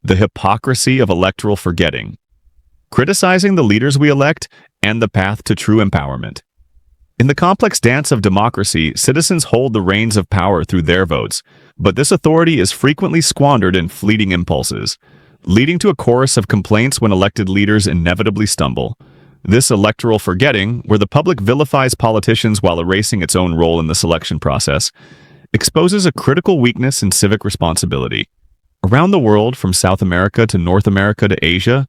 The hypocrisy of electoral forgetting, criticizing the leaders we elect, and the path to true empowerment. In the complex dance of democracy, citizens hold the reins of power through their votes, but this authority is frequently squandered in fleeting impulses, leading to a chorus of complaints when elected leaders inevitably stumble. This electoral forgetting, where the public vilifies politicians while erasing its own role in the selection process, exposes a critical weakness in civic responsibility. Around the world, from South America to North America to Asia,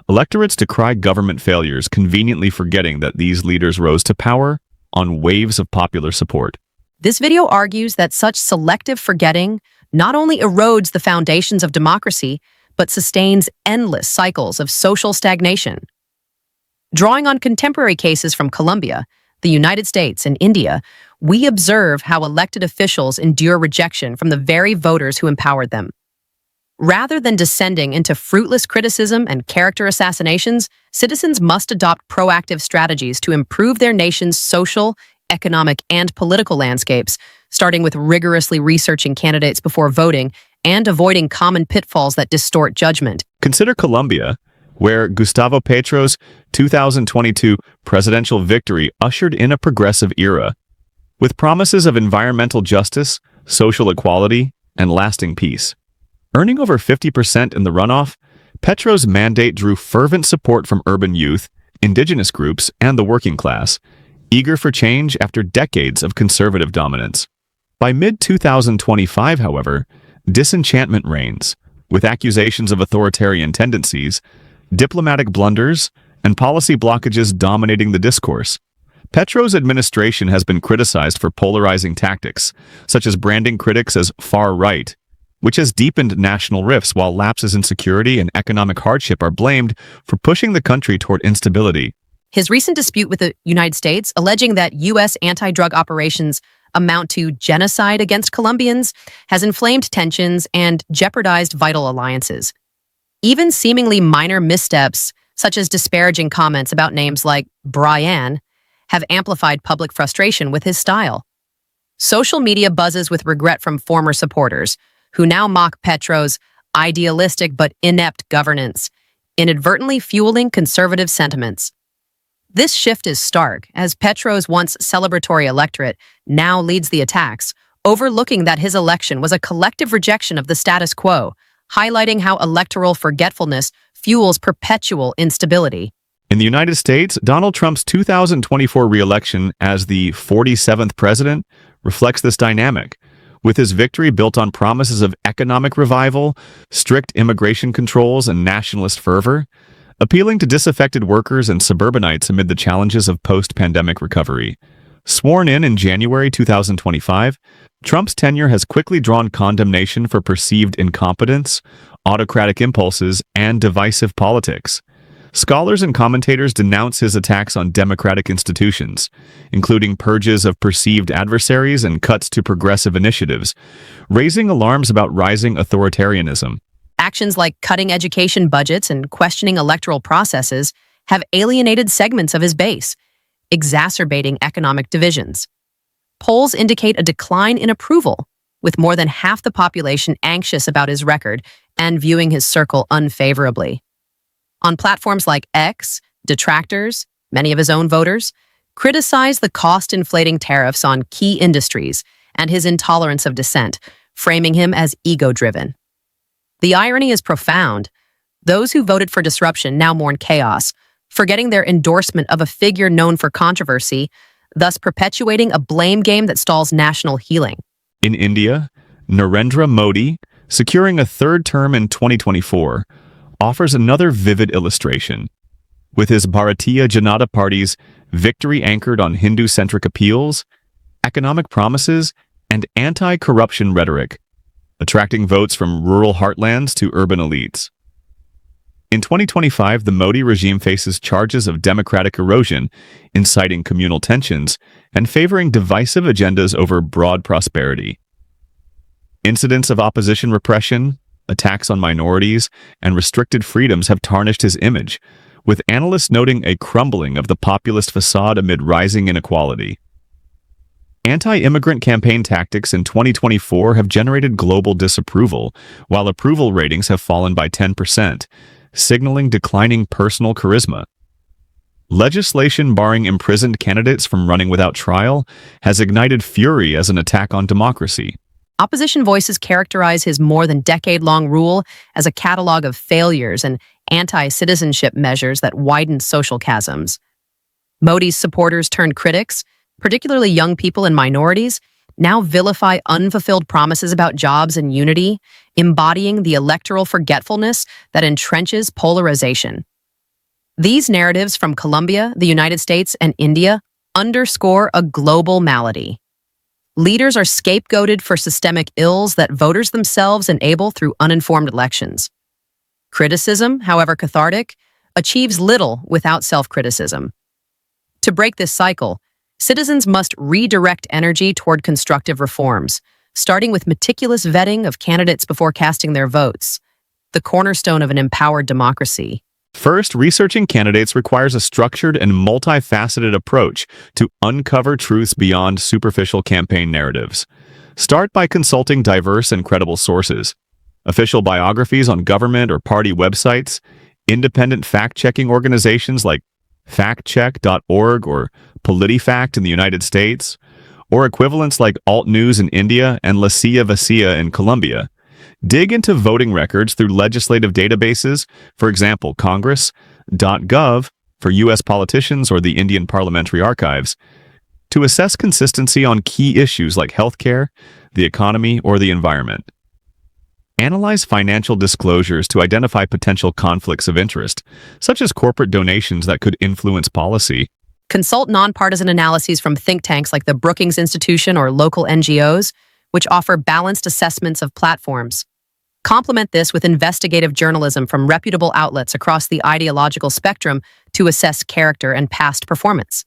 electorates decry government failures, conveniently forgetting that these leaders rose to power on waves of popular support. This video argues that such selective forgetting not only erodes the foundations of democracy, but sustains endless cycles of social stagnation. Drawing on contemporary cases from Colombia, the United States, and India, we observe how elected officials endure rejection from the very voters who empowered them. Rather than descending into fruitless criticism and character assassinations, citizens must adopt proactive strategies to improve their nation's social, economic, and political landscapes, starting with rigorously researching candidates before voting and avoiding common pitfalls that distort judgment. Consider Colombia, where Gustavo Petro's 2022 presidential victory ushered in a progressive era, with promises of environmental justice, social equality, and lasting peace. Earning over 50% in the runoff, Petro's mandate drew fervent support from urban youth, indigenous groups, and the working class, eager for change after decades of conservative dominance. By mid-2025, however, disenchantment reigns, with accusations of authoritarian tendencies, diplomatic blunders, and policy blockages dominating the discourse. Petro's administration has been criticized for polarizing tactics, such as branding critics as far-right, which has deepened national rifts, while lapses in security and economic hardship are blamed for pushing the country toward instability. His recent dispute with the United States, alleging that U.S. anti-drug operations amount to genocide against Colombians, has inflamed tensions and jeopardized vital alliances. Even seemingly minor missteps, such as disparaging comments about names like Brian, have amplified public frustration with his style. Social media buzzes with regret from former supporters, who now mock Petro's idealistic but inept governance, inadvertently fueling conservative sentiments. This shift is stark, as Petro's once celebratory electorate now leads the attacks, overlooking that his election was a collective rejection of the status quo, highlighting how electoral forgetfulness fuels perpetual instability. In the United States, Donald Trump's 2024 re-election as the 47th president reflects this dynamic, with his victory built on promises of economic revival, strict immigration controls, and nationalist fervor, appealing to disaffected workers and suburbanites amid the challenges of post-pandemic recovery. Sworn in January 2025, Trump's tenure has quickly drawn condemnation for perceived incompetence, autocratic impulses, and divisive politics. Scholars and commentators denounce his attacks on democratic institutions, including purges of perceived adversaries and cuts to progressive initiatives, raising alarms about rising authoritarianism. Actions like cutting education budgets and questioning electoral processes have alienated segments of his base, exacerbating economic divisions. Polls indicate a decline in approval, with more than half the population anxious about his record and viewing his circle unfavorably. On platforms like X, detractors, many of his own voters, criticize the cost-inflating tariffs on key industries and his intolerance of dissent, framing him as ego-driven. The irony is profound. Those who voted for disruption now mourn chaos, forgetting their endorsement of a figure known for controversy, thus perpetuating a blame game that stalls national healing. In India, Narendra Modi, securing a third term in 2024, offers another vivid illustration. With his Bharatiya Janata Party's victory anchored on Hindu-centric appeals, economic promises, and anti-corruption rhetoric, attracting votes from rural heartlands to urban elites. In 2025, the Modi regime faces charges of democratic erosion, inciting communal tensions, and favoring divisive agendas over broad prosperity. Incidents of opposition repression, attacks on minorities, and restricted freedoms have tarnished his image, with analysts noting a crumbling of the populist facade amid rising inequality. Anti-immigrant campaign tactics in 2024 have generated global disapproval, while approval ratings have fallen by 10%, signaling declining personal charisma. Legislation barring imprisoned candidates from running without trial has ignited fury as an attack on democracy. Opposition voices characterize his more than decade-long rule as a catalog of failures and anti-citizenship measures that widened social chasms. Modi's supporters turned critics, particularly young people and minorities, now vilify unfulfilled promises about jobs and unity, embodying the electoral forgetfulness that entrenches polarization. These narratives from Colombia, the United States, and India underscore a global malady. Leaders are scapegoated for systemic ills that voters themselves enable through uninformed elections. Criticism, however cathartic, achieves little without self-criticism. To break this cycle, citizens must redirect energy toward constructive reforms, starting with meticulous vetting of candidates before casting their votes, the cornerstone of an empowered democracy. First, researching candidates requires a structured and multifaceted approach to uncover truths beyond superficial campaign narratives. Start by consulting diverse and credible sources, official biographies on government or party websites, independent fact-checking organizations like factcheck.org or PolitiFact in the United States, or equivalents like Alt News in India and La Silla Vacía in Colombia. Dig into voting records through legislative databases, for example, Congress.gov for U.S. politicians or the Indian Parliamentary Archives, to assess consistency on key issues like healthcare, the economy, or the environment. Analyze financial disclosures to identify potential conflicts of interest, such as corporate donations that could influence policy. Consult nonpartisan analyses from think tanks like the Brookings Institution or local NGOs, which offer balanced assessments of platforms. Complement this with investigative journalism from reputable outlets across the ideological spectrum to assess character and past performance.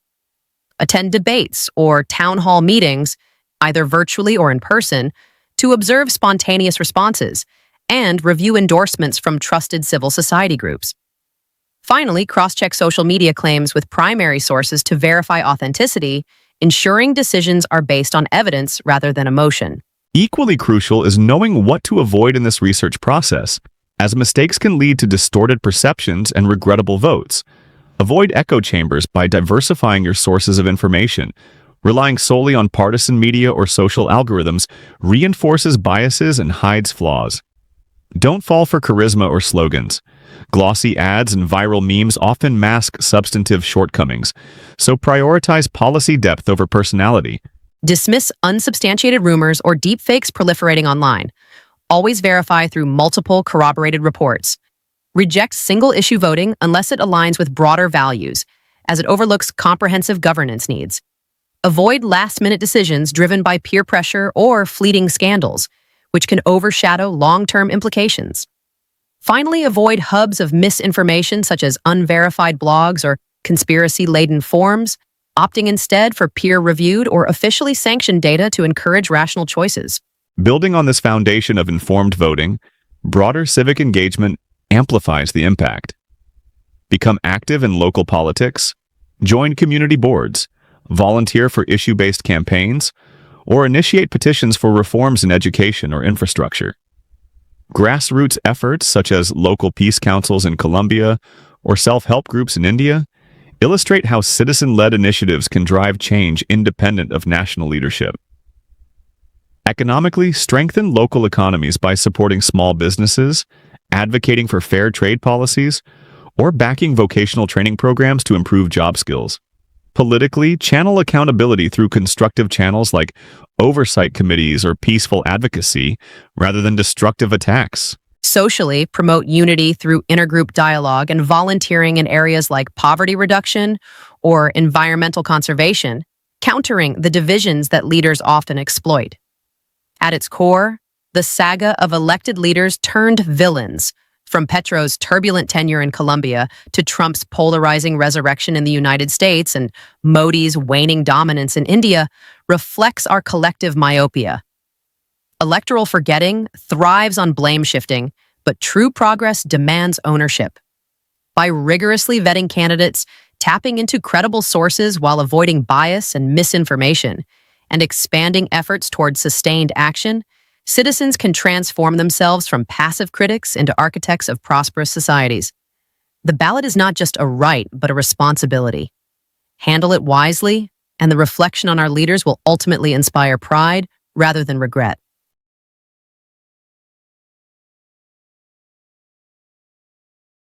Attend debates or town hall meetings, either virtually or in person, to observe spontaneous responses and review endorsements from trusted civil society groups. Finally, cross-check social media claims with primary sources to verify authenticity, ensuring decisions are based on evidence rather than emotion. Equally crucial is knowing what to avoid in this research process, as mistakes can lead to distorted perceptions and regrettable votes. Avoid echo chambers by diversifying your sources of information. Relying solely on partisan media or social algorithms reinforces biases and hides flaws. Don't fall for charisma or slogans. Glossy ads and viral memes often mask substantive shortcomings, so prioritize policy depth over personality. Dismiss unsubstantiated rumors or deepfakes proliferating online. Always verify through multiple corroborated reports. Reject single-issue voting unless it aligns with broader values, as it overlooks comprehensive governance needs. Avoid last-minute decisions driven by peer pressure or fleeting scandals, which can overshadow long-term implications. Finally, avoid hubs of misinformation such as unverified blogs or conspiracy-laden forums, opting instead for peer-reviewed or officially sanctioned data to encourage rational choices. Building on this foundation of informed voting, broader civic engagement amplifies the impact. Become active in local politics, join community boards, volunteer for issue-based campaigns, or initiate petitions for reforms in education or infrastructure. Grassroots efforts such as local peace councils in Colombia or self-help groups in India illustrate how citizen-led initiatives can drive change independent of national leadership. Economically, strengthen local economies by supporting small businesses, advocating for fair trade policies, or backing vocational training programs to improve job skills. Politically, channel accountability through constructive channels like oversight committees or peaceful advocacy rather than destructive attacks. Socially, promote unity through intergroup dialogue and volunteering in areas like poverty reduction or environmental conservation, countering the divisions that leaders often exploit. At its core, the saga of elected leaders turned villains, from Petro's turbulent tenure in Colombia to Trump's polarizing resurrection in the United States and Modi's waning dominance in India, reflects our collective myopia. Electoral forgetting thrives on blame shifting, but true progress demands ownership. By rigorously vetting candidates, tapping into credible sources while avoiding bias and misinformation, and expanding efforts towards sustained action, citizens can transform themselves from passive critics into architects of prosperous societies. The ballot is not just a right, but a responsibility. Handle it wisely, and the reflection on our leaders will ultimately inspire pride rather than regret.